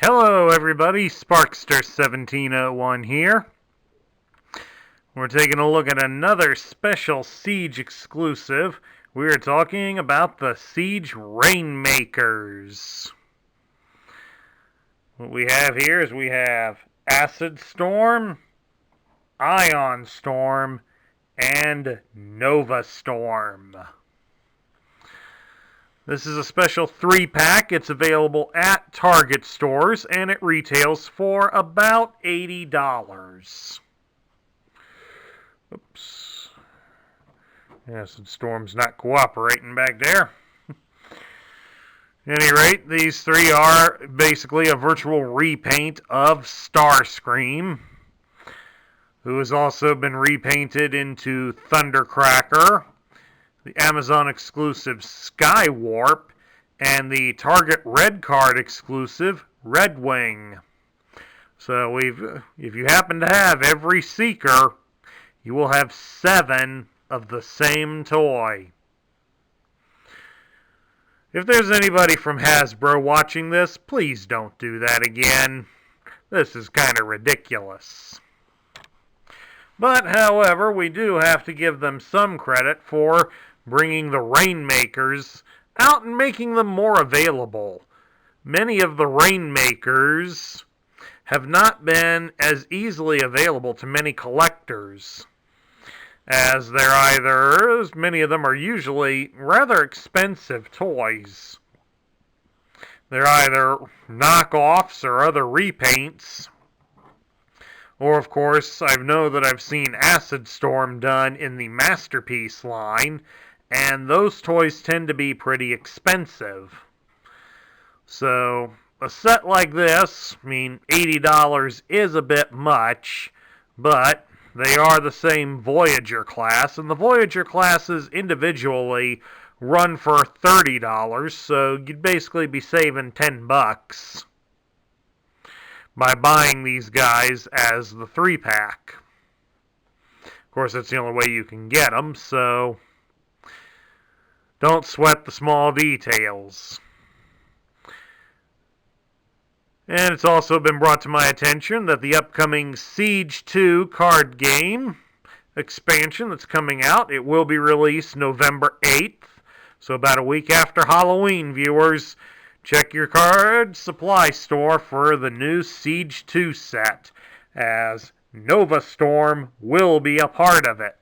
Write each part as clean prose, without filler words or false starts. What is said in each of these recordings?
Hello everybody, Sparkster1701 here. We're taking a look at another special Siege exclusive. We are talking about the Siege Rainmakers. What we have here is we have Acid Storm, Ion Storm, and Nova Storm. This is a special 3-pack. It's available at Target stores, and it retails for about $80. Oops. Acid Storm's not cooperating back there. At any rate, these three are basically a virtual repaint of Starscream, who has also been repainted into Thundercracker, the Amazon exclusive Skywarp, and the Target Red Card exclusive Redwing. So if you happen to have every Seeker, you will have 7 of the same toy. If there's anybody from Hasbro watching this, please don't do that again. This is kind of ridiculous. But, however, we do have to give them some credit for bringing the Rainmakers out and making them more available. Many of the Rainmakers have not been as easily available to many collectors, as many of them are usually rather expensive toys. They're either knockoffs or other repaints. Or, of course, I know that I've seen Acid Storm done in the Masterpiece line, and those toys tend to be pretty expensive. So, a set like this, $80 is a bit much, but they are the same Voyager class, and the Voyager classes individually run for $30, so you'd basically be saving $10 by buying these guys as the 3-pack. Of course, that's the only way you can get them, so don't sweat the small details. And it's also been brought to my attention that the upcoming Siege 2 card game expansion that's coming out, it will be released November 8th, so about a week after Halloween, viewers. Check your card supply store for the new Siege 2 set, as Nova Storm will be a part of it.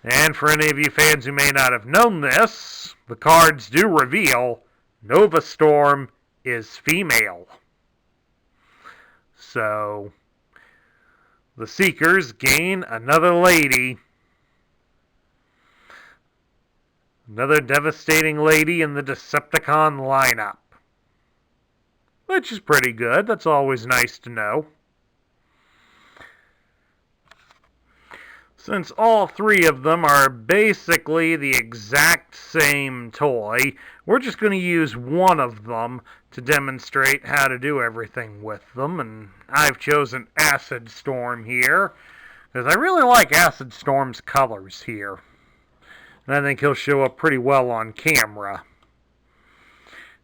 And for any of you fans who may not have known this, the cards do reveal Nova Storm is female. So, the Seekers gain another lady. Another devastating lady in the Decepticon lineup. Which is pretty good. That's always nice to know. Since all three of them are basically the exact same toy, we're just going to use one of them to demonstrate how to do everything with them. And I've chosen Acid Storm here, because I really like Acid Storm's colors here. And I think he'll show up pretty well on camera.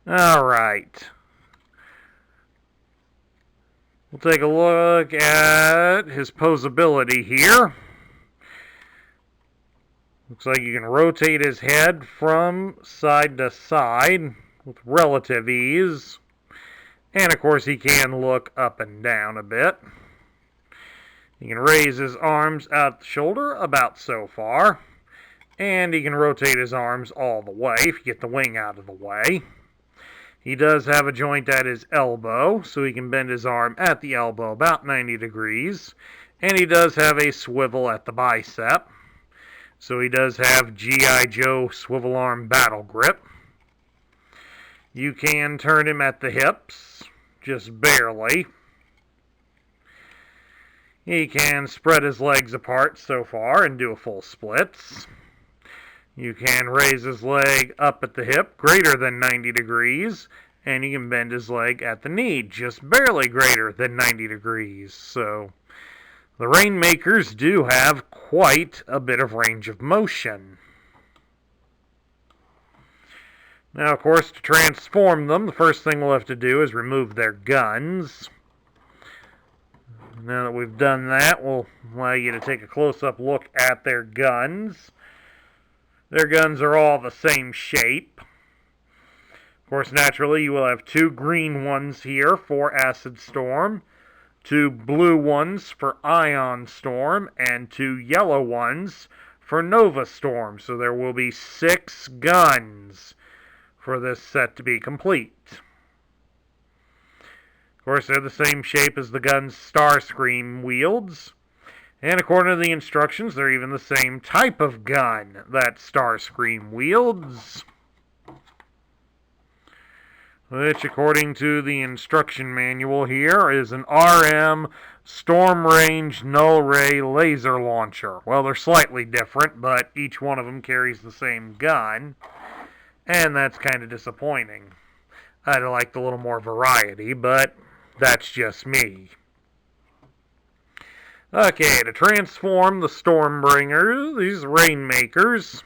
Alright. We'll take a look at his posability here. Looks like you can rotate his head from side to side with relative ease. And of course he can look up and down a bit. He can raise his arms out the shoulder about so far. And he can rotate his arms all the way if you get the wing out of the way. He does have a joint at his elbow, so he can bend his arm at the elbow about 90 degrees. And he does have a swivel at the bicep. So he does have G.I. Joe swivel arm battle grip. You can turn him at the hips, just barely. He can spread his legs apart so far and do a full splits. You can raise his leg up at the hip greater than 90 degrees, and you can bend his leg at the knee just barely greater than 90 degrees. So the Rainmakers do have quite a bit of range of motion. Now, of course, to transform them, the first thing we'll have to do is remove their guns. Now that we've done that, we'll allow you to take a close-up look at their guns. Their guns are all the same shape. Of course, naturally, you will have 2 green ones here for Acid Storm, 2 blue ones for Ion Storm, and 2 yellow ones for Nova Storm. So there will be 6 guns for this set to be complete. Of course, they're the same shape as the guns Starscream wields. And according to the instructions, they're even the same type of gun that Starscream wields. Which, according to the instruction manual here, is an RM Storm Range Null Ray Laser Launcher. Well, they're slightly different, but each one of them carries the same gun. And that's kind of disappointing. I'd have liked a little more variety, but that's just me. Okay, to transform the Stormbringers, these Rainmakers,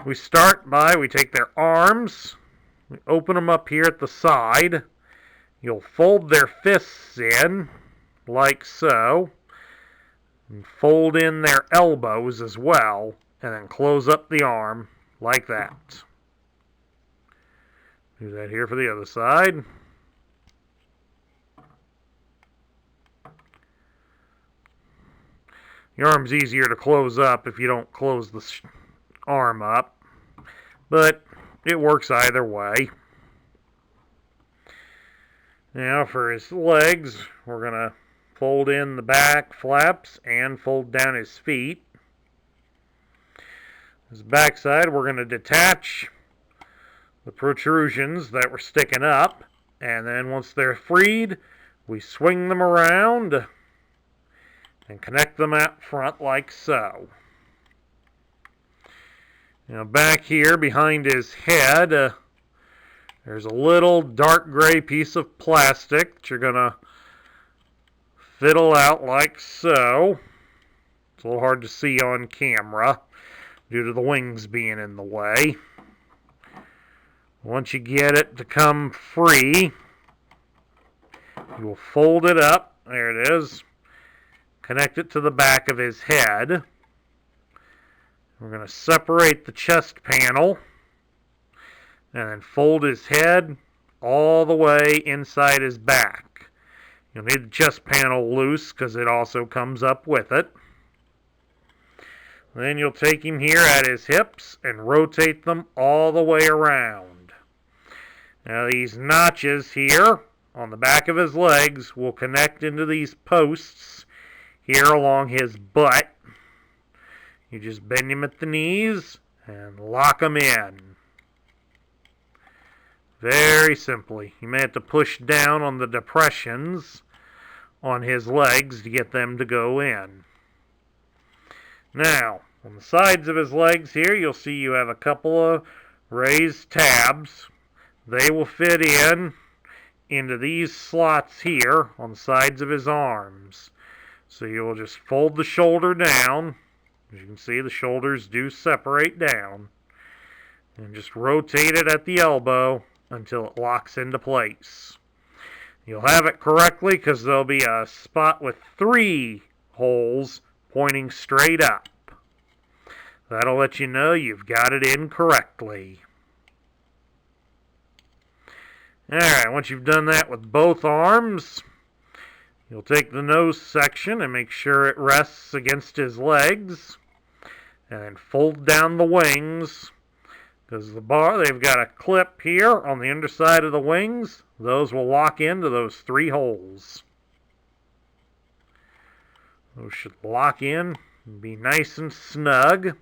we start by, we take their arms, we open them up here at the side. You'll fold their fists in, like so, and fold in their elbows as well, and then close up the arm, like that. Do that here for the other side. Your arm's easier to close up if you don't close the arm up, but it works either way. Now for his legs, we're going to fold in the back flaps and fold down his feet. His backside, we're going to detach the protrusions that were sticking up, and then once they're freed, we swing them around and connect them out front like so. Now back here behind his head, there's a little dark gray piece of plastic that you're going to fiddle out like so. It's a little hard to see on camera due to the wings being in the way. Once you get it to come free, you will fold it up. There it is. Connect it to the back of his head. We're going to separate the chest panel and then fold his head all the way inside his back. You'll need the chest panel loose because it also comes up with it. Then you'll take him here at his hips and rotate them all the way around. Now these notches here on the back of his legs will connect into these posts here along his butt. You just bend him at the knees and lock him in. Very simply. You may have to push down on the depressions on his legs to get them to go in. Now, on the sides of his legs here, you'll see you have a couple of raised tabs. They will fit into these slots here on the sides of his arms. So you'll just fold the shoulder down. As you can see, the shoulders do separate down. And just rotate it at the elbow until it locks into place. You'll have it correctly because there'll be a spot with 3 holes pointing straight up. That'll let you know you've got it in correctly. Alright, once you've done that with both arms, you'll take the nose section and make sure it rests against his legs. And then fold down the wings. Because they've got a clip here on the underside of the wings. Those will lock into those 3 holes. Those should lock in and be nice and snug.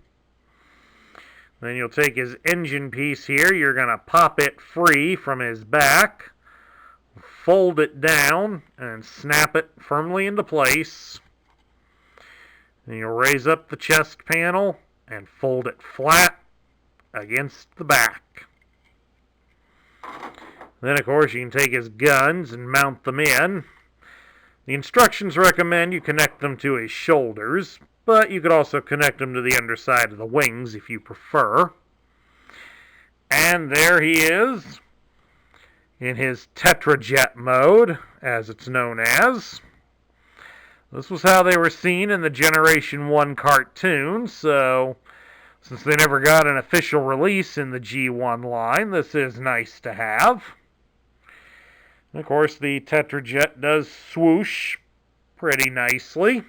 Then you'll take his engine piece here. You're going to pop it free from his back. Fold it down and snap it firmly into place. Then you'll raise up the chest panel and fold it flat against the back. Then, of course, you can take his guns and mount them in. The instructions recommend you connect them to his shoulders, but you could also connect them to the underside of the wings if you prefer. And there he is in his Tetrajet mode, as it's known as. This was how they were seen in the Generation 1 cartoon, so since they never got an official release in the G1 line, this is nice to have. And of course, the Tetrajet does swoosh pretty nicely.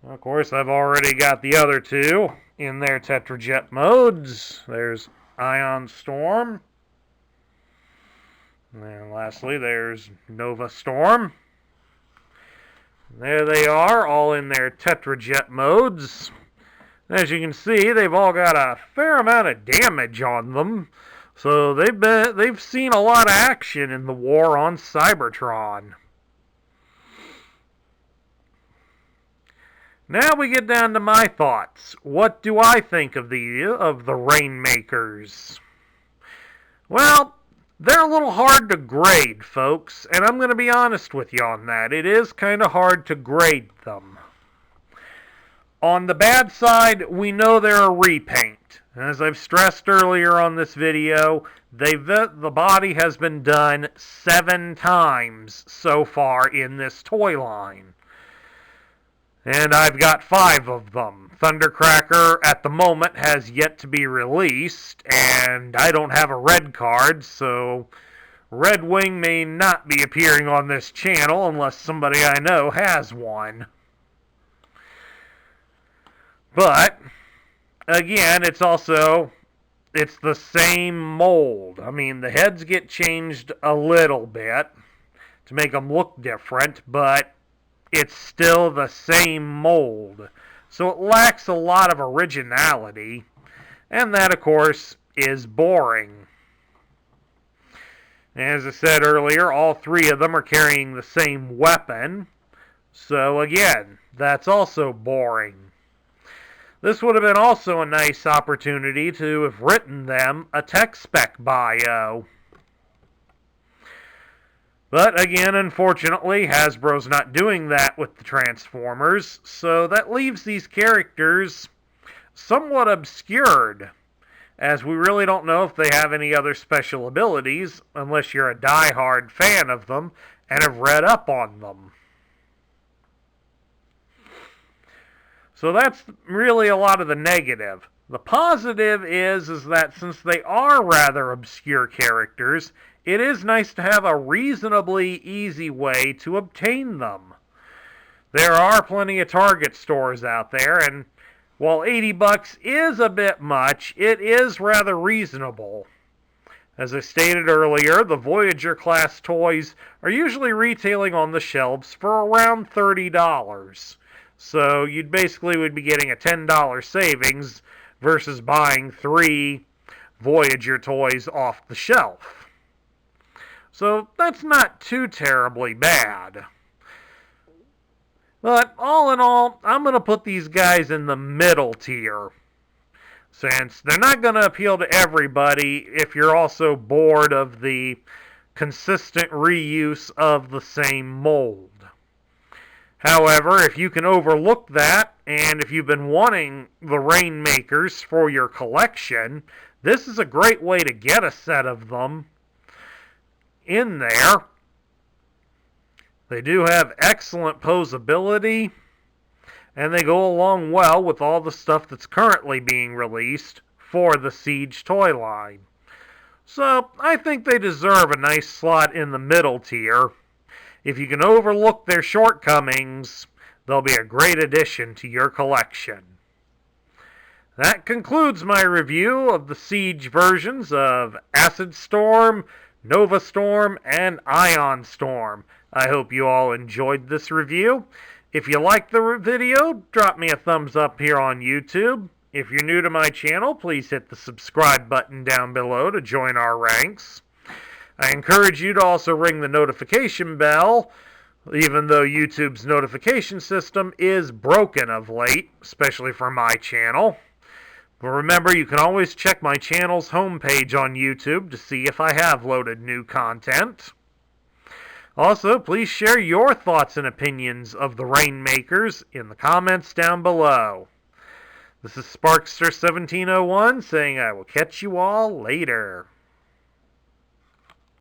Of course, I've already got the other two in their Tetrajet modes. There's Ion Storm. And lastly, there's Nova Storm. There they are, all in their Tetrajet modes. As you can see, they've all got a fair amount of damage on them. So they've seen a lot of action in the war on Cybertron. Now we get down to my thoughts. What do I think of the Rainmakers? Well, they're a little hard to grade, folks, and I'm going to be honest with you on that. It is kind of hard to grade them. On the bad side, we know they're a repaint. As I've stressed earlier on this video, the body has been done 7 times so far in this toy line. And I've got 5 of them. Thundercracker, at the moment, has yet to be released, and I don't have a red card, so Red Wing may not be appearing on this channel unless somebody I know has one. But, again, it's the same mold. I mean, the heads get changed a little bit to make them look different, but it's still the same mold. So it lacks a lot of originality, and that, of course, is boring. As I said earlier, all 3 of them are carrying the same weapon, so again, that's also boring. This would have been also a nice opportunity to have written them a tech spec bio. But again, unfortunately, Hasbro's not doing that with the Transformers, so that leaves these characters somewhat obscured, as we really don't know if they have any other special abilities, unless you're a die-hard fan of them and have read up on them. So that's really a lot of the negative. The positive is that since they are rather obscure characters, it is nice to have a reasonably easy way to obtain them. There are plenty of Target stores out there, and while $80 is a bit much, it is rather reasonable. As I stated earlier, the Voyager class toys are usually retailing on the shelves for around $30. So you basically would be getting a $10 savings versus buying 3 Voyager toys off the shelf. So that's not too terribly bad. But all in all, I'm going to put these guys in the middle tier, since they're not going to appeal to everybody if you're also bored of the consistent reuse of the same mold. However, if you can overlook that, and if you've been wanting the Rainmakers for your collection, this is a great way to get a set of them in there. They do have excellent posability, and they go along well with all the stuff that's currently being released for the Siege toy line. So, I think they deserve a nice slot in the middle tier. If you can overlook their shortcomings, they'll be a great addition to your collection. That concludes my review of the Siege versions of Acid Storm, Nova Storm, and Ion Storm. I hope you all enjoyed this review. If you liked the video, drop me a thumbs up here on YouTube. If you're new to my channel, please hit the subscribe button down below to join our ranks. I encourage you to also ring the notification bell, even though YouTube's notification system is broken of late, especially for my channel. But remember, you can always check my channel's homepage on YouTube to see if I have loaded new content. Also, please share your thoughts and opinions of the Rainmakers in the comments down below. This is Sparkster1701 saying I will catch you all later.